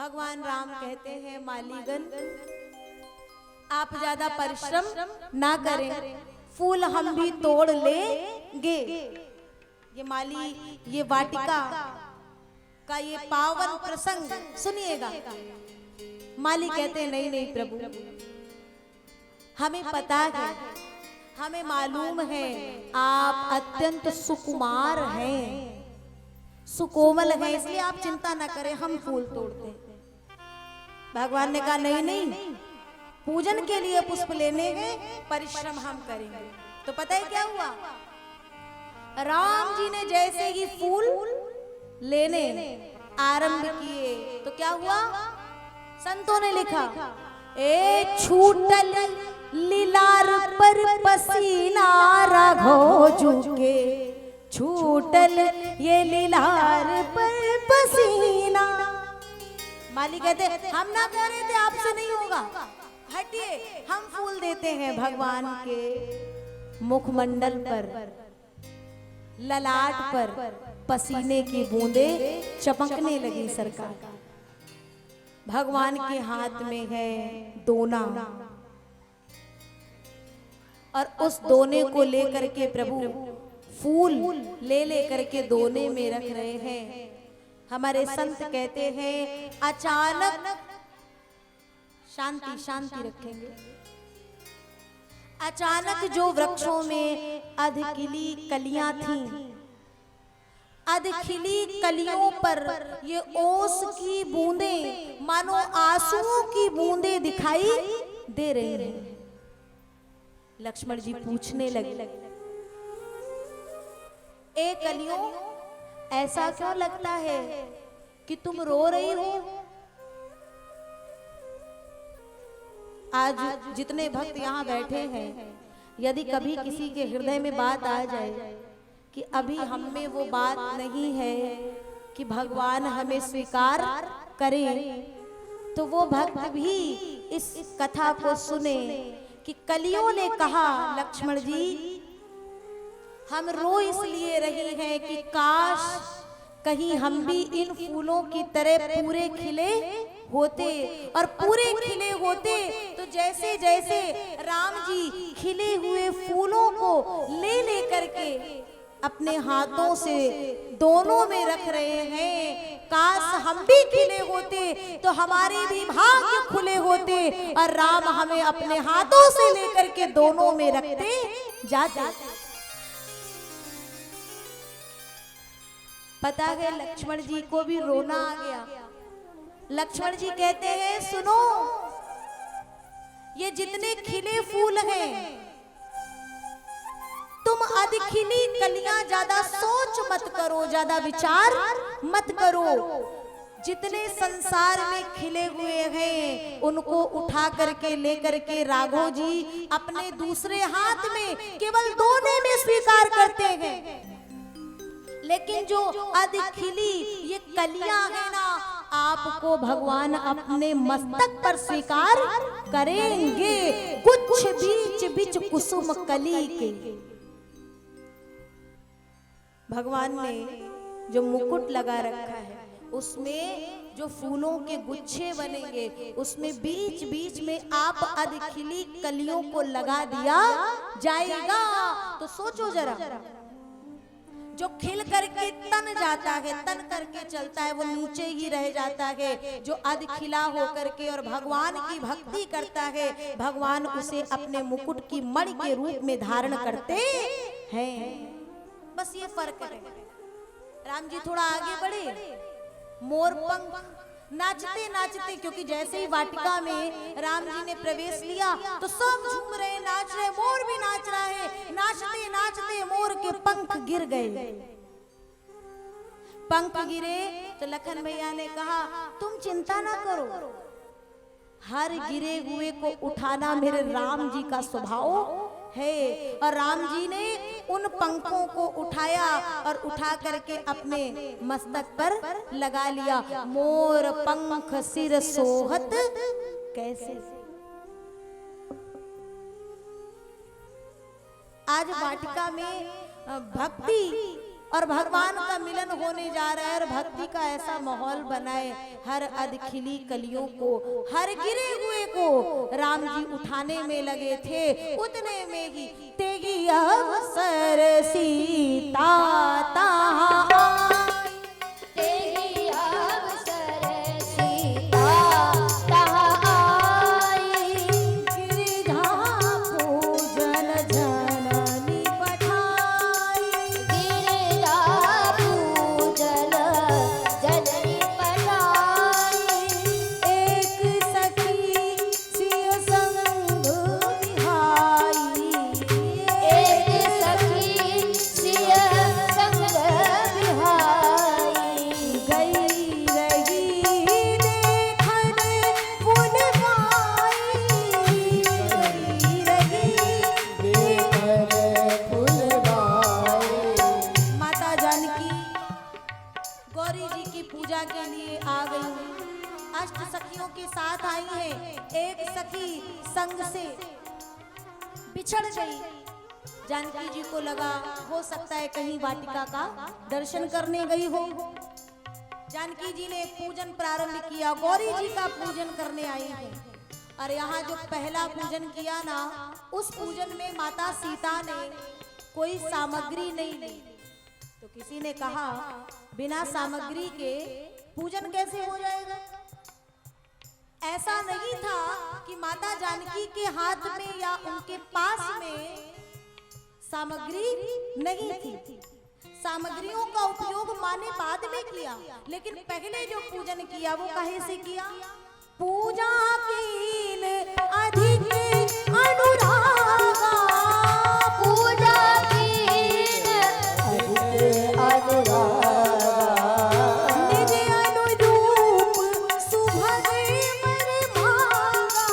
भगवान राम कहते हैं मालीगण आप ज्यादा परिश्रम ना करें, फूल हम भी तोड़ लेंगे। ये माली ये वाटिका का ये पावन प्रसंग सुनिएगा। माली कहते हैं नहीं नहीं प्रभु, हमें पता है, हमें मालूम है आप अत्यंत सुकुमार हैं, सुकोमल हैं, इसलिए आप चिंता ना करें, हम फूल तोड़ते हैं। भगवान ने कहा नहीं नहीं, पूजन के लिए पुष्प लेने गए, परिश्रम हम करेंगे। तो पता है क्या हुआ, राम जी ने जैसे ही फूल लेने आरंभ किए तो क्या हुआ, संतों ने लिखा ए छूटल लीलार पर पसीना राघो झुके, छूटल ये लीलार पर पसीना। माली कहते हम ना कह रहे थे आपसे नहीं होगा, हटिए, हम फूल देते हैं। भगवान के मुखमंडल पर, ललाट पर पसीने की बूंदें चमकने लगी सरकार। भगवान के हाथ में है दोना, और उस दोने को लेकर के प्रभु फूल ले लेकर के दोने में रख रहे हैं। हमारे संत कहते हैं अचानक शांति शांति रखेंगे। अचानक जो वृक्षों में अधखिली कलियां थीं, अधखिली कलियों पर ये ओस की बूंदें मानो आंसुओं की बूंदें दिखाई दे रही हैं। लक्ष्मण जी पूछने लगे ए कलियों, ऐसा क्यों लगता है कि तुम रो रही हो? आज जितने भक्त यहाँ बैठे हैं, यदि कभी किसी के हृदय में बात आ जाए कि अभी हम में वो बात नहीं है कि भगवान हमें स्वीकार करें, तो वो भक्त भी इस कथा को सुने कि कलियों ने कहा लक्ष्मण जी हम रो इसलिए रही हैं कि काश कहीं हम भी इन फूलों की तरह पूरे खिले होते, और पूरे खिले होते तो जैसे जैसे राम जी खिले हुए फूलों को ले लेकर के अपने हाथों से दोनों में रख रहे हैं, काश हम भी खिले होते तो हमारे भी भाग्य खुले होते, और राम हमें अपने हाथों से लेकर के दोनों में रखते जाते। पता है लक्ष्मण जी को भी रोना आ गया। लक्ष्मण जी कहते हैं सुनो, ये जितने खिले फूल हैं, तुम अधखिली कलियां ज्यादा सोच मत करो, ज्यादा विचार मत करो। जितने संसार में खिले हुए हैं उनको उठा करके लेकर के राघव जी अपने दूसरे हाथ में केवल दोने में स्वीकार करते हैं, लेकिन जो अधखिली ये कलियां है ना, आपको भगवान अपने मस्तक पर स्वीकार करेंगे। कुछ बीच बीच कुसुम कली के, भगवान ने जो मुकुट लगा रखा है उसमें जो फूलों के गुच्छे बनेंगे, उसमें बीच बीच में आप अधखिली कलियों को लगा दिया जाएगा। तो सोचो जरा, जो खिल करके तन जाता है, तन करके चलता है, वो नीचे ही रह जाता है। जो अधखिला होकर के और भगवान की भक्ति करता है, भगवान उसे अपने मुकुट की मणि के रूप में धारण करते हैं। बस ये फर्क है। राम जी थोड़ा आगे बढ़े, मोर पंख नाचते नाचते, क्योंकि जैसे ही वाटिका में राम जी ने प्रवेश लिया तो सब झूम रहे, नाच रहे, मोर भी नाच रहा है। नाचते नाचते मोर के पंख गिर गए। पंख गिरे तो लखन भैया ने कहा तुम चिंता ना करो, हर गिरे हुए को उठाना मेरे राम जी का स्वभाव है। और राम जी ने उन पंखों को उठाया और उठा करके अपने मस्तक पर लगा लिया। मोर पंख सिर सोहत कैसे। आज वाटिका में भक्ति और भगवान का मिलन होने जा रहा है और भक्ति का ऐसा माहौल बनाए, हर अधखिली कलियों को, हर गिरे हुए को राम जी उठाने में लगे थे। उतने में ही तेगी अवसर सीता तहाँ तेगी अवसर सीता तहाँ आई, गिरिजा पूजन जननी पठाई, गिरिजा पूजन जननी पठाई, एक सखी सिय संग बिहाई, एक सखी सिय संग बिहाई, गई रही देखन पुन पाई, गई रही माता जानकी गौरी जी की पूजा के लिए आ गई। अष्ट सखियों के साथ आई हैं। एक सखी संग से बिछड़ गई। जानकी जी को लगा हो सकता है कहीं वाटिका का दर्शन करने गई हो। जानकी जी ने पूजन प्रारंभ किया, गौरी जी का पूजन करने आई है। और यहाँ जो पहला पूजन किया ना, उस पूजन में माता सीता ने कोई सामग्री नहीं ली। तो किसी ने कहा बिना सामग्री के पूजन कैसे हो जाएगा? ऐसा नहीं था कि माता जानकी के हाथ में या उनके पास में सामग्री नहीं थी। सामग्रियों का उपयोग माँ ने बाद में किया, लेकिन पहले जो पूजन किया वो काहे से किया? पूजा कीन अधिक अनुरागा, पूजा कीन निज अनुरूप सुभग वर भागा,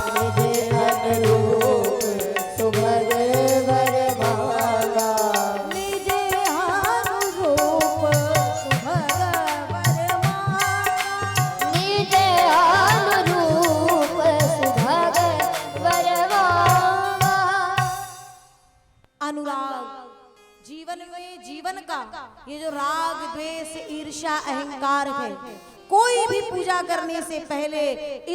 निज अनुरूप सुभग वर भागा। निज अनुरूप सुभग वरवागा। अनुराग जीवन में, जीवन का ये जो राग द्वेष ईर्ष्या अहंकार है, कोई भी पूजा करने से पहले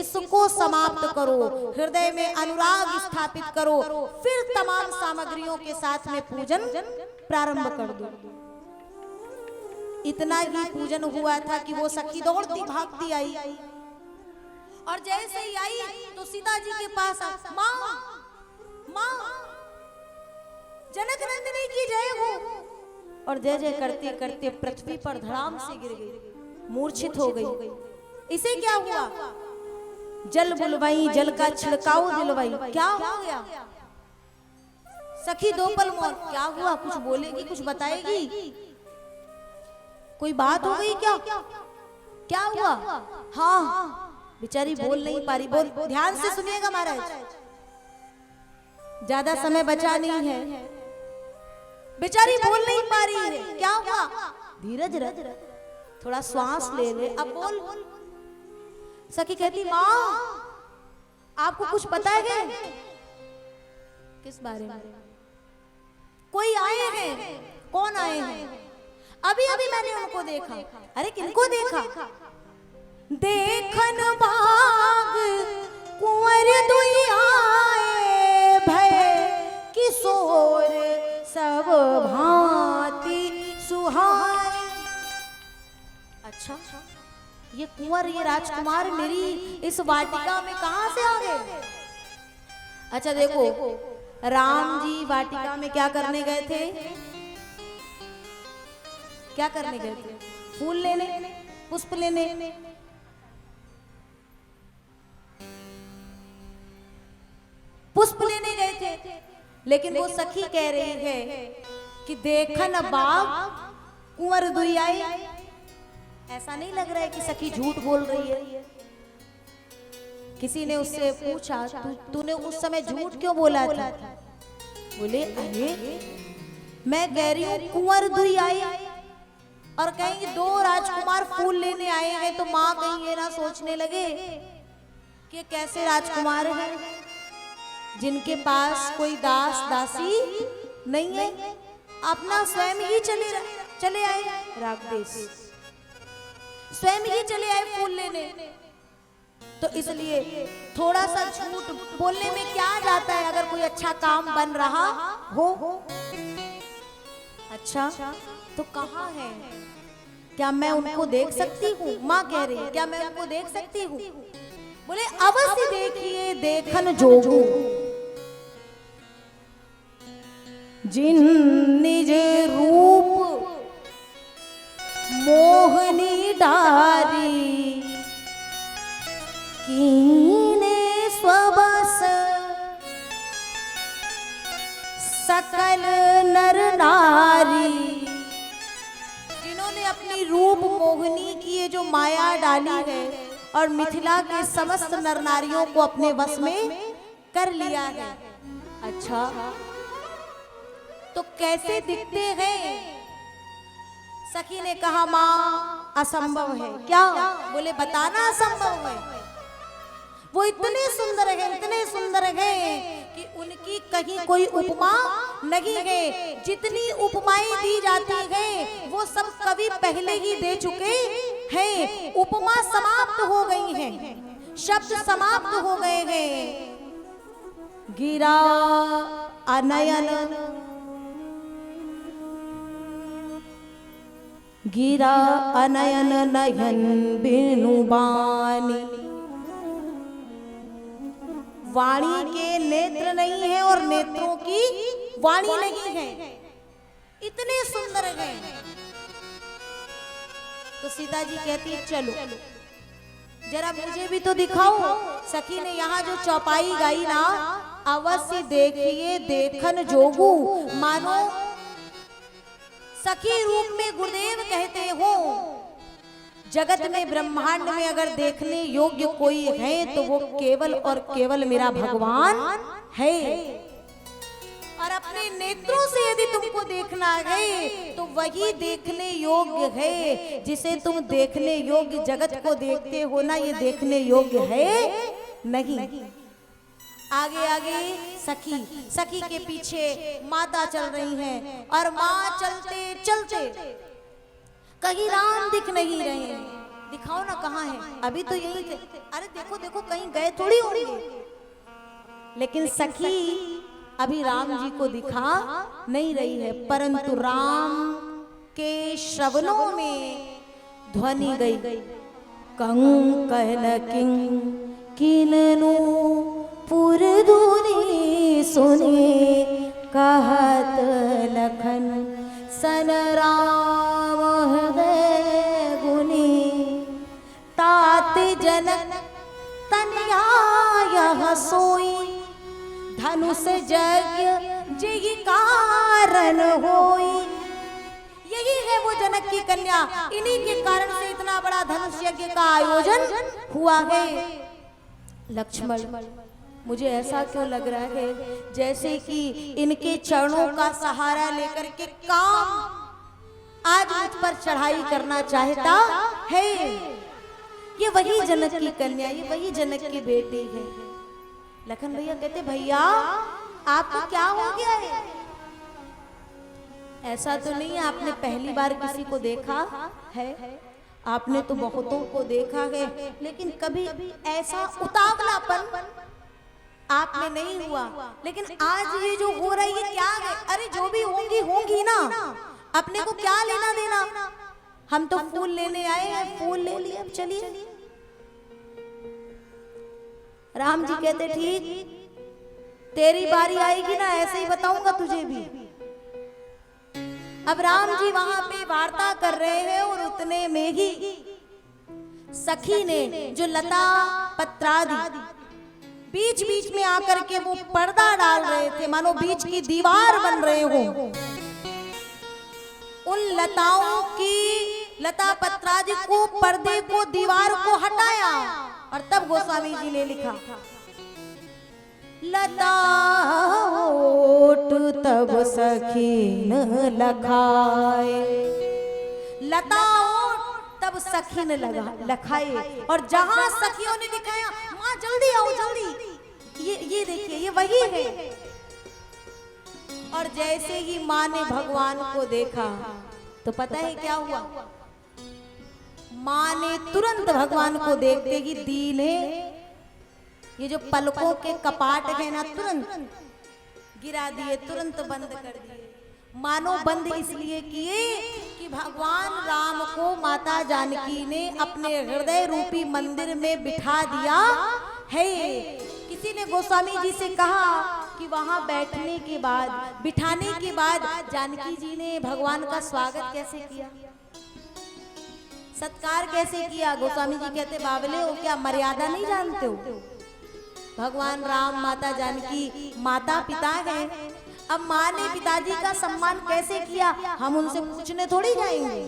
इसको समाप्त करो, हृदय में अनुराग स्थापित करो, फिर तमाम सामग्रियों के साथ में पूजन प्रारंभ कर दो। इतना ही पूजन हुआ था कि वो सखी दौड़ती भागती आई, और जैसे ही आई तो सीता जी के पास माँ माँ जनक नंदिनी की जय हो, और जय जय करते करते पृथ्वी पर धड़ाम से गिर गई, मूर्छित हो गई। इसे क्या हुआ? जल बुलवाई, जल का छिड़काव दिलवाई। क्या हो गया? सखी दो पल मौन। क्या हुआ? कुछ बोलेगी, कुछ बताएगी? कोई बात हो गई क्या? क्या हुआ? हाँ, बेचारी बोल नहीं पा रही। बोल, ध्यान से सुनिएगा महाराज, ज्यादा समय बचा नहीं है। बेचारी बोल नहीं पा रही है। क्या हुआ? धीरज रख, थोड़ा श्वास ले ले, अब बोल। सखी कहती माँ आपको कुछ पता है? किस बारे में? कोई आए हैं। कौन आए हैं? अभी अभी मैंने उनको देखा। अरे किनको देखा? देखन बाग कुंवर दुई आए, भय किशोर सब भांति सुहाए। अच्छा, ये कुंवर, ये राजकुमार मेरी इस वाटिका में कहां से आ गए? अच्छा देखो, राम जी वाटिका में क्या करने गए थे? क्या करने गए थे? फूल लेने, पुष्प लेने। पुष्प लेने गए थे, लेकिन वो सखी कह रही है कि देखन बाग कुंवर दुई आई। ऐसा नहीं लग रहा है कि सखी झूठ बोल रही है? किसी ने उससे पूछा तूने उस समय झूठ क्यों बोला था? बोले अरे मैं कह रही हूँ कुंवर दुई आई, और कहीं दो राजकुमार फूल लेने आए हैं, तो माँ कहीं ये ना सोचने लगे कि कैसे राजकुमार हैं जिनके पास कोई दास दासी नहीं है। अपना स्वयं ही चले आए रागदेश, स्वयं ही चले आए फूल लेने। तो इसलिए थोड़ा सा झूठ बोलने में क्या जाता है अगर कोई अच्छा काम बन रहा हो। अच्छा तो कहाँ है, क्या मैं उनको देख सकती हूँ? माँ कह रही है क्या मैं उनको देख सकती हूँ? बोले अवश्य देखिए देखन जोगू, जिन निज रूप मोहनी डारी, कीने स्वबस सकल नर नारी। जिन्होंने अपनी रूप मोहनी की ये जो माया डाली है और मिथिला के समस्त नर नारियों को अपने वश में कर लिया है। अच्छा तो कैसे दिखते हैं? सखी ने कहा माँ असंभव है। क्या? बोले बताना असंभव है। वो इतने सुंदर है कि उनकी कहीं कोई उपमा नहीं है। जितनी उपमाएं दी जाती हैं वो सब कवि पहले ही दे चुके हैं। उपमा समाप्त हो गई है, शब्द समाप्त हो गए हैं। गिरा अनयन, गिरा अनयन नयन बिनुबानी। वाणी के नेत्र नहीं है और नेत्रों की वाणी नहीं है, इतने सुंदर हैं। तो सीता जी कहती है चलो जरा मुझे भी तो दिखाओ। सखी ने यहाँ जो चौपाई गाई ना, अवश्य देखिए देखन जोगू, मानो सखी रूप में गुरुदेव कहते हो जगत में ब्रह्मांड में अगर देखने योग्य कोई है तो वो केवल और केवल मेरा भगवान है। और अपने नेत्रों से यदि तुमको देखना है तो वही देखने योग्य है जिसे तुम देखने योग्य जगत को देखते हो ना, ये देखने योग्य है नहीं। आगे आगे सखी के पीछे माता चल रही हैं और माँ चलते चलते कहीं राम दिख नहीं रहे हैं। दिखाओ ना कहाँ है, अभी तो यही थे। अरे देखो देखो कहीं गए थोड़ी होंगे। लेकिन सखी अभी राम जी को दिखा नहीं रही है, परंतु राम के श्रवणों में ध्वनि गई। कंकन किंग किननु पुरधुनी सुने, कहत लखन सन राम हृदय गुनी। तात जनक तनया यह सोई, धनुष यज्ञ जय कारण होई। यही है वो जनक की कन्या, इन्हीं के कारण से इतना बड़ा धनुष यज्ञ का आयोजन हुआ है। लक्ष्मण, मुझे ऐसा क्यों लग रहा है जैसे कि इनके चरणों का सहारा लेकर के काम आज मुझ पर चढ़ाई करना चाहता है। ये वही जनक की कन्या, ये वही जनक की बेटी है। लखन भैया कहते भैया आपको क्या हो गया है? ऐसा तो नहीं है आपने पहली बार किसी को देखा है, आपने तो बहुतों को देखा है, लेकिन कभी ऐसा उतावलापन आप में नहीं हुआ। लेकिन आज ये जो हो रही है क्या है? अरे जो भी होंगी होंगी ना, अपने को क्या लेना देना। हम तो फूल लेने आए हैं, फूल ले लिए, अब चलिए। राम जी कहते ठीक तेरी बारी आएगी ना, ऐसे ही बताऊंगा तुझे भी। अब राम जी वहां पे वार्ता कर रहे हैं और उतने में ही सखी ने जो लता पत्रादि बीच बीच में आकर के वो पर्दा डाल रहे थे, मानो बीच की दीवार बन रहे हो। उन लताओं की, लता पत्रादि को, पर्दे को, दीवार को हटाया और तब गोस्वामी जी ने लिखा लता ओट तब सखीन लखाए। लता ओट तब सखीन लखाए। और जहां सखियों ने दिखाया माँ जल्दी आओ जल्दी, ये देखिए ये वही है। और जैसे ही माँ ने भगवान को देखा तो पता है क्या हुआ? माँ ने तुरंत भगवान को देखते ही दीने ये जो पलकों के कपाट है ना तुरंत गिरा दिए, तुरंत बंद कर दिए। मानो बंद इसलिए किए कि भगवान राम को माता जानकी ने अपने हृदय रूपी मंदिर में बिठा दिया है। किसी ने गोस्वामी जी से कहा कि वहां बैठने के बाद, बिठाने के बाद जानकी जी ने भगवान का स्वागत कैसे किया, सत्कार कैसे किया? गोस्वामी जी कहते बावले हो क्या, मर्यादा नहीं जानते हो? भगवान राम माता जानकी माता पिता हैं। अब माँ ने पिताजी का सम्मान कैसे किया हम उनसे पूछने थोड़ी जाएंगे।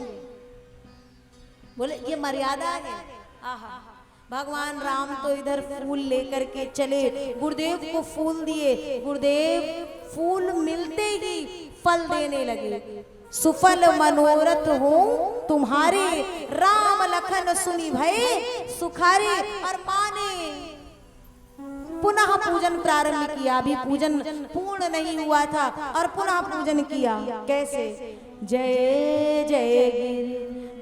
बोले ये मर्यादा है। आहा, भगवान राम तो इधर फूल लेकर के चले, गुरुदेव को फूल दिए। गुरुदेव फूल मिलते ही फल देने लगे। सुफल मनोरथ हो तुम्हारे, राम लखन सुनी भय सुखारे। और माँ ने पुनः पूजन प्रारंभ किया। अभी पूजन पूर्ण नहीं हुआ था और पुनः पूजन किया। कैसे? जय जय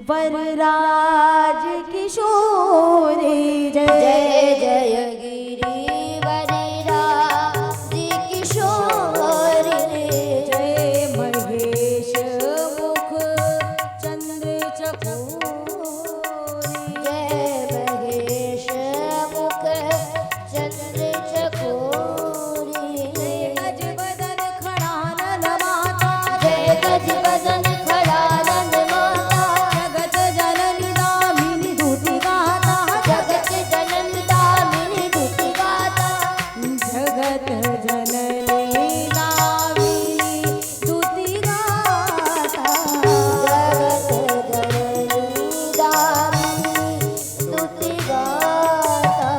वरराज किशोरी, जय जय जय गिरि वरराज किशोरी, जय महेश मुख चंद्र चकोरी, जय महेश मुख चंद्र चकोरी, गजबदन खड़ानन माता, जय गजबदन खड़ानन माता, जगत जननी दामिनी दूती गाता, जगत जननी दामिनी दूती गाता, जगत जननी दामिनी दूती गाता, जगत जननी दामिनी दूती गाता।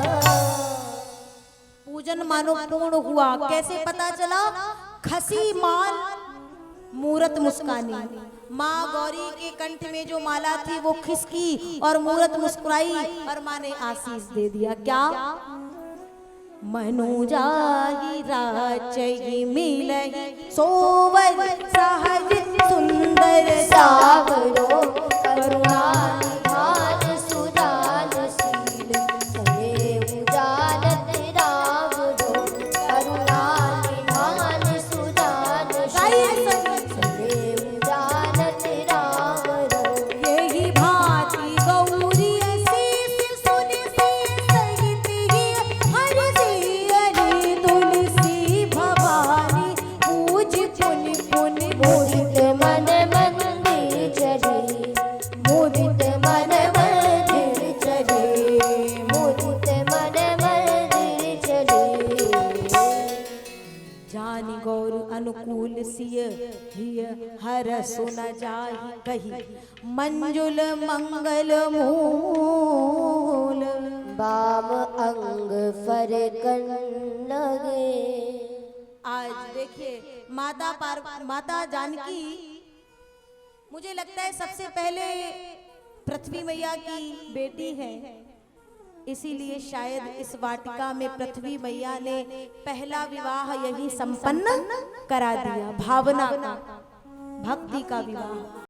पूजन मानो पूर्ण हुआ। कैसे पता चला? खसी माल मूरत मुस्कानी। माँ गौरी के कंठ में जो माला थी वो खिसकी और मूरत मुस्कुराई और माँ ने आशीष दे दिया। क्या? मनुजाहि राचहि मिलहि सोवर सहज सुंदर सावरो करुणा निधान सुजान शील, सदैव जानत रावरो करुणा निधान सुजान शील, सदैव जानत रावरो। यही भांति गौरी असीस सुनि सहित ही हर सियरि तुलसी भवानी पूज पुनि पुनि मुदित मन मंदिर चढ़ी, मुदित मन मंदिर चढ़ी, मुदित मन मंदिर चढ़ी। जानि गौर अनुकूल सिय हिय हर सुन जाहि कही मंजुल मंगल मूल। बाम अंग फरकन लगे। आज देखिए माता जानकी, मुझे लगता है सबसे पहले पृथ्वी मैया की बेटी है, इसीलिए शायद इस वाटिका में पृथ्वी मैया ने पहला विवाह यही संपन्न करा दिया। भावना का, भक्ति का विवाह।